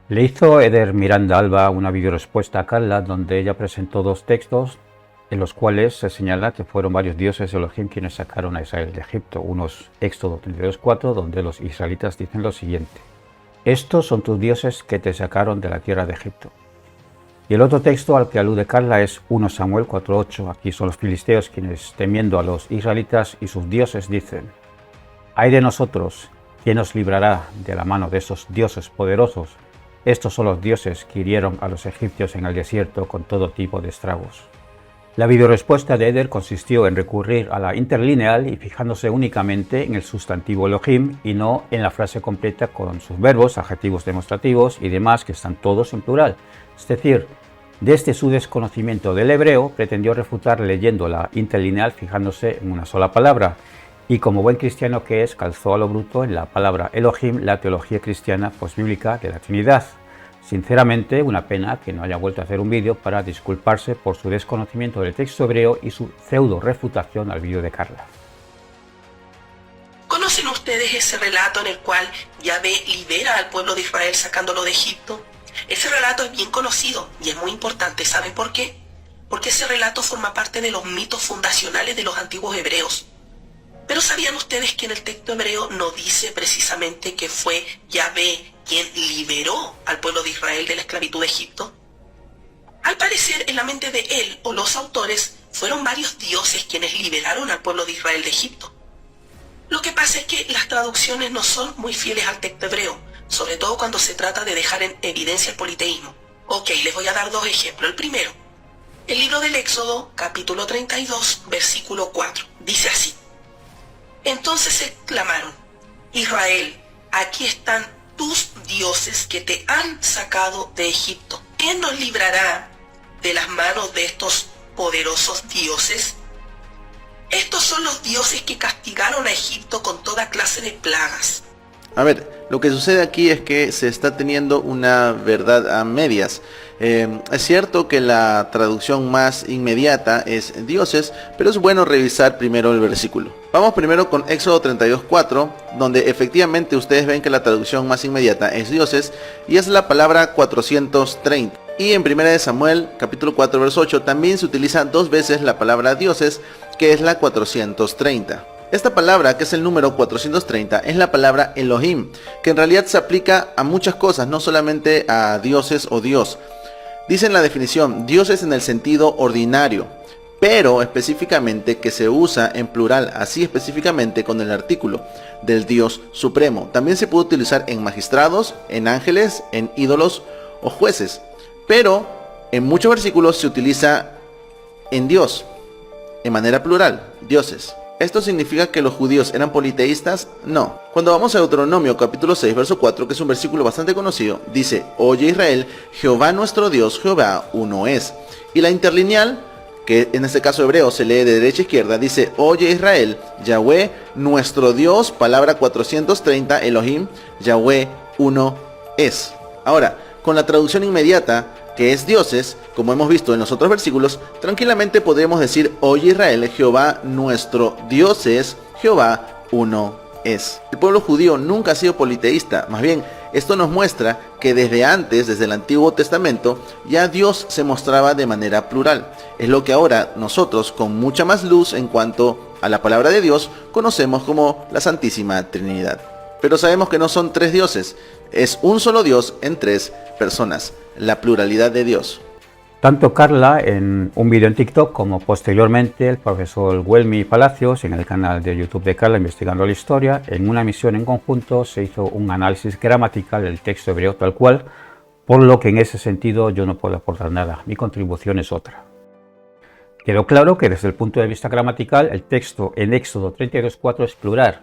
Le hizo Eder Miranda Alba una videorespuesta a Carla donde ella presentó dos textos en los cuales se señala que fueron varios dioses de Elohim quienes sacaron a Israel de Egipto. Uno es Éxodo 32:4, donde los israelitas dicen lo siguiente: estos son tus dioses que te sacaron de la tierra de Egipto. Y el otro texto al que alude Carla es 1 Samuel 4:8. Aquí son los filisteos quienes, temiendo a los israelitas y sus dioses, dicen: ay de nosotros, ¿quién nos librará de la mano de esos dioses poderosos? Estos son los dioses que hirieron a los egipcios en el desierto con todo tipo de estragos. La videorespuesta de Eder consistió en recurrir a la interlineal y fijándose únicamente en el sustantivo Elohim y no en la frase completa con sus verbos, adjetivos demostrativos y demás que están todos en plural. Es decir, desde su desconocimiento del hebreo pretendió refutar leyendo la interlineal fijándose en una sola palabra y como buen cristiano que es calzó a lo bruto en la palabra Elohim la teología cristiana posbíblica de la Trinidad. Sinceramente, una pena que no haya vuelto a hacer un vídeo para disculparse por su desconocimiento del texto hebreo y su pseudo refutación al vídeo de Carla. ¿Conocen ustedes ese relato en el cual Yahvé libera al pueblo de Israel sacándolo de Egipto? Ese relato es bien conocido y es muy importante. ¿Saben por qué? Porque ese relato forma parte de los mitos fundacionales de los antiguos hebreos. Pero ¿sabían ustedes que en el texto hebreo no dice precisamente que fue Yahvé quien liberó al pueblo de Israel de la esclavitud de Egipto? Al parecer, en la mente de él o los autores, fueron varios dioses quienes liberaron al pueblo de Israel de Egipto. Lo que pasa es que las traducciones no son muy fieles al texto hebreo, sobre todo cuando se trata de dejar en evidencia el politeísmo. Ok, les voy a dar dos ejemplos. El primero, el libro del Éxodo, capítulo 32, versículo 4, dice así: entonces exclamaron: Israel, aquí están tus dioses que te han sacado de Egipto. ¿Quién nos librará de las manos de estos poderosos dioses? Estos son los dioses que castigaron a Egipto con toda clase de plagas. A ver, lo que sucede aquí es que se está teniendo una verdad a medias. Es cierto que la traducción más inmediata es dioses, pero es bueno revisar primero el versículo. Vamos primero con Éxodo 32:4, donde efectivamente ustedes ven que la traducción más inmediata es dioses y es la palabra 430. Y en 1 de Samuel, capítulo 4, verso 8, también se utiliza dos veces la palabra dioses, que es la 430. Esta palabra, que es el número 430, es la palabra Elohim, que en realidad se aplica a muchas cosas, no solamente a dioses o Dios. Dice en la definición, dioses en el sentido ordinario, pero específicamente que se usa en plural, así específicamente con el artículo del Dios Supremo. También se puede utilizar en magistrados, en ángeles, en ídolos o jueces, pero en muchos versículos se utiliza en Dios, en manera plural, dioses. ¿Esto significa que los judíos eran politeístas? No. Cuando vamos a Deuteronomio capítulo 6 verso 4, que es un versículo bastante conocido, dice: oye Israel, Jehová nuestro Dios, Jehová uno es. Y la interlineal, que en este caso hebreo se lee de derecha a izquierda, dice: oye Israel, Yahweh nuestro Dios, palabra 430, Elohim, Yahweh uno es. Ahora, con la traducción inmediata, que es dioses, como hemos visto en los otros versículos, tranquilamente podremos decir: oye Israel, Jehová nuestro Dios es, Jehová uno es. El pueblo judío nunca ha sido politeísta, más bien esto nos muestra que desde antes, desde el Antiguo Testamento, ya Dios se mostraba de manera plural. Es lo que ahora nosotros, con mucha más luz en cuanto a la palabra de Dios, conocemos como la Santísima Trinidad. Pero sabemos que no son tres dioses, es un solo Dios en tres personas, la pluralidad de Dios. Tanto Carla en un vídeo en TikTok como posteriormente el profesor Welmy Palacios en el canal de YouTube de Carla Investigando la Historia, en una emisión en conjunto se hizo un análisis gramatical del texto hebreo tal cual, por lo que en ese sentido yo no puedo aportar nada, mi contribución es otra. Quedó claro que desde el punto de vista gramatical el texto en Éxodo 32:4 es plural,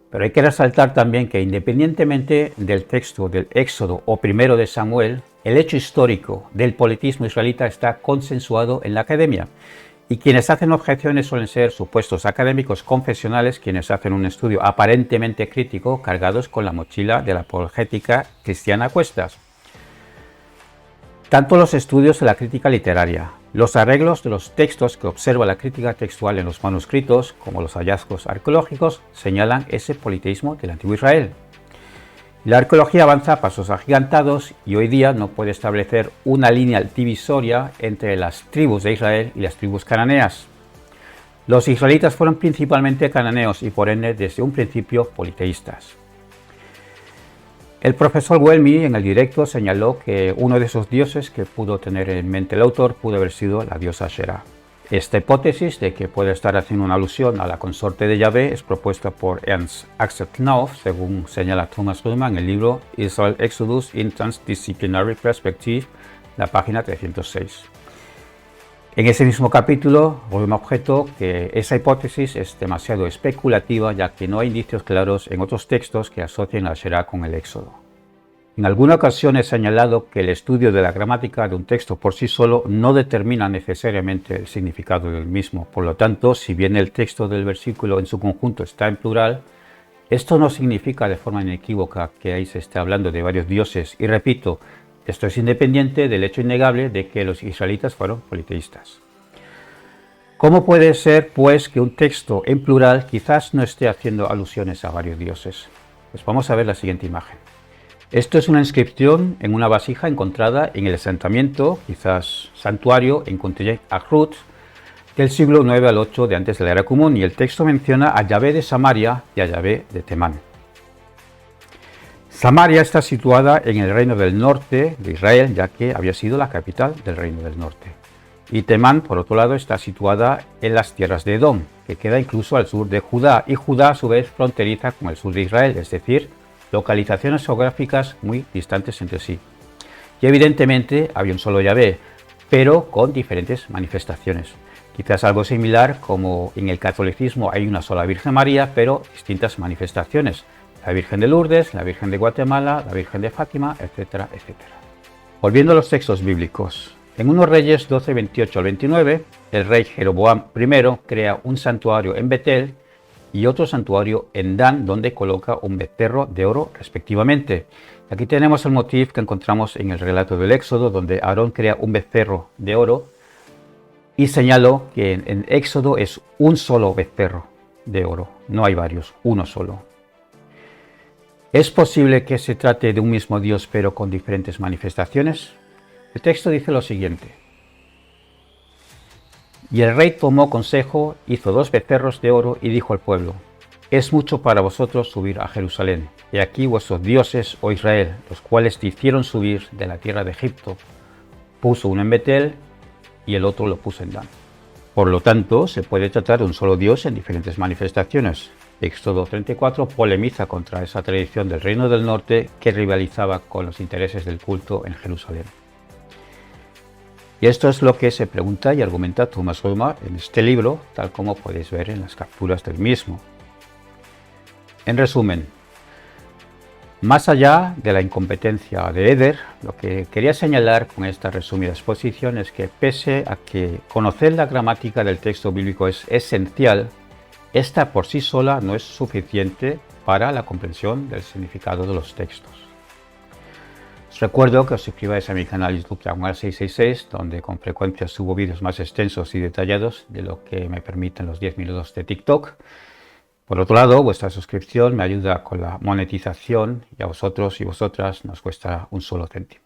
pero hay que resaltar también que independientemente del texto del Éxodo o primero de Samuel, el hecho histórico del politismo israelita está consensuado en la academia y quienes hacen objeciones suelen ser supuestos académicos confesionales quienes hacen un estudio aparentemente crítico cargados con la mochila de la apologética cristiana a cuestas. Tanto los estudios de la crítica literaria, los arreglos de los textos que observa la crítica textual en los manuscritos, como los hallazgos arqueológicos, señalan ese politeísmo del antiguo Israel. La arqueología avanza a pasos agigantados y hoy día no puede establecer una línea divisoria entre las tribus de Israel y las tribus cananeas. Los israelitas fueron principalmente cananeos y por ende desde un principio politeístas. El profesor Welmy en el directo señaló que uno de esos dioses que pudo tener en mente el autor pudo haber sido la diosa Asherah. Esta hipótesis de que puede estar haciendo una alusión a la consorte de Yahvé es propuesta por Ernst Axel Knauf, según señala Thomas Römer en el libro Israel Exodus in Transdisciplinary Perspective, la página 306. En ese mismo capítulo, Römer objetó que esa hipótesis es demasiado especulativa, ya que no hay indicios claros en otros textos que asocien a Asherah con el Éxodo. En alguna ocasión he señalado que el estudio de la gramática de un texto por sí solo no determina necesariamente el significado del mismo. Por lo tanto, si bien el texto del versículo en su conjunto está en plural, esto no significa de forma inequívoca que ahí se está hablando de varios dioses. Y repito, esto es independiente del hecho innegable de que los israelitas fueron politeístas. ¿Cómo puede ser, pues, que un texto en plural quizás no esté haciendo alusiones a varios dioses? Pues vamos a ver la siguiente imagen. Esto es una inscripción en una vasija encontrada en el asentamiento, quizás santuario, en Contillé Ahrut, del siglo IX al 8 de antes de la era común, y el texto menciona a Yahvé de Samaria y a Yahvé de Temán. Samaria está situada en el reino del norte de Israel, ya que había sido la capital del reino del norte. Y Temán, por otro lado, está situada en las tierras de Edom, que queda incluso al sur de Judá, y Judá a su vez fronteriza con el sur de Israel, es decir, localizaciones geográficas muy distantes entre sí. Y evidentemente había un solo Yahvé, pero con diferentes manifestaciones. Quizás algo similar como en el catolicismo hay una sola Virgen María, pero distintas manifestaciones. La Virgen de Lourdes, la Virgen de Guatemala, la Virgen de Fátima, etcétera, etcétera. Volviendo a los textos bíblicos. En 1 Reyes 12, 28 al 29, el rey Jeroboam I crea un santuario en Betel y otro santuario en Dan, donde coloca un becerro de oro respectivamente. Aquí tenemos el motivo que encontramos en el relato del Éxodo, donde Aarón crea un becerro de oro y señaló que en Éxodo es un solo becerro de oro, no hay varios, uno solo. ¿Es posible que se trate de un mismo Dios pero con diferentes manifestaciones? El texto dice lo siguiente. Y el rey tomó consejo, hizo 2 becerros de oro y dijo al pueblo: es mucho para vosotros subir a Jerusalén. He aquí vuestros dioses, oh Israel, los cuales te hicieron subir de la tierra de Egipto. Puso uno en Betel y el otro lo puso en Dan. Por lo tanto, se puede tratar de un solo Dios en diferentes manifestaciones. Éxodo 34 polemiza contra esa tradición del reino del norte que rivalizaba con los intereses del culto en Jerusalén. Y esto es lo que se pregunta y argumenta Thomas Römer en este libro, tal como podéis ver en las capturas del mismo. En resumen, más allá de la incompetencia de Eder, lo que quería señalar con esta resumida exposición es que pese a que conocer la gramática del texto bíblico es esencial, esta por sí sola no es suficiente para la comprensión del significado de los textos. Os recuerdo que os suscribáis a mi canal YouTube Dragon666, donde con frecuencia subo vídeos más extensos y detallados de lo que me permiten los 10 minutos de TikTok. Por otro lado, vuestra suscripción me ayuda con la monetización y a vosotros y vosotras nos cuesta un solo céntimo.